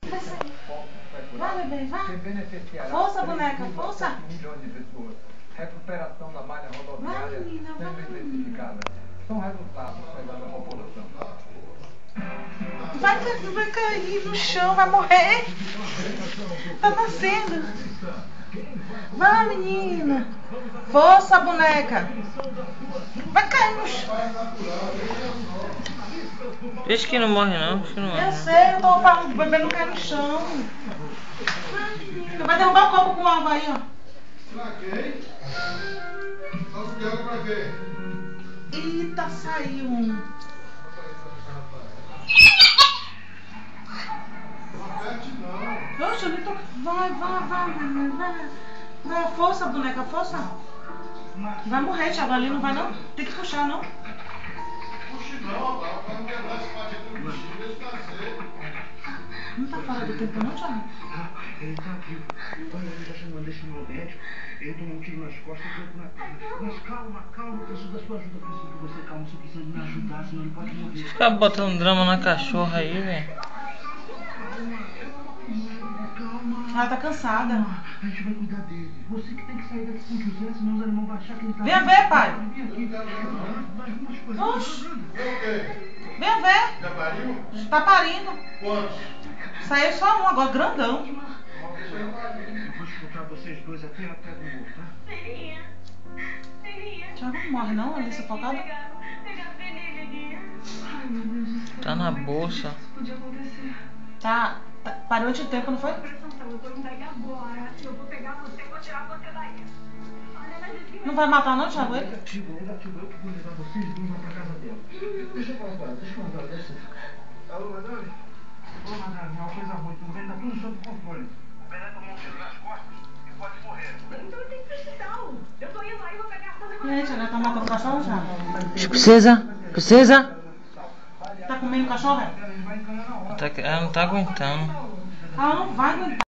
Vai sair. Vai, bebê, vai. Força, boneca, força. Milhões de pessoas. Recuperação da malha rodoviária sendo intensificada. São resultados pegados da população. Vai cair no chão, vai morrer. Tá nascendo. Vai, menina. Força, boneca. Vai cair no chão. Acho que não morre não, acho que não morre. Eu sei, eu tô falando, o bebê não cai no chão. Vai, menina. Vai derrubar o copo com água aí, ó. Pra quê? Só se quer pra quê? Eita, saiu um. Oxe, eu nem tô... Vai. Vai, força, boneca, força. Vai morrer, Thiago, ali não vai não? Tem que puxar, não? Puxe não, tá? Vai quebrar esse patinho do bichinho, deixa eu fazer. Não tá fora do tempo não, Thiago? Ele tá vivo. Olha, ele tá chamando desse meu médico. Ele tomou um tiro nas costas e foi na cara. Mas calma, preciso da sua ajuda. Preciso que você calma, você precisa me ajudar, senão ele pode morrer. Fica botando drama na cachorra aí, velho. Calma. Ela tá cansada. A gente vai cuidar dele. Você que tem que sair daqui com José, senão os alemães vão achar que ele tá... Venha ver, pai. Mas Oxi. Ok. Venha ver. Já pariu? Tá parindo. Quantos? Saiu só um agora, grandão. eu vou escutar vocês dois até a pé do morro, tá? Thiago não morre não, ali sufocado. Tá na bolsa. Tá, parou de tempo, não foi? Não vai matar não, Thiago, ele? Eu que vou levar vocês dois lá pra casa dela. Deixa eu falar com ela, desce. Alô, madame? Ô, madame, é uma coisa ruim, tudo bem? Tá tudo sob controle. O Pelé tomou um tiro nas costas e pode morrer. Então eu tenho que precisar. Eu tô indo aí, vou pegar a coisa. E aí, Thiago, tá matando o cachorro, Thiago? Precisa? Tá comendo cachorro? Ela não tá aguentando. Ela não vai aguentar.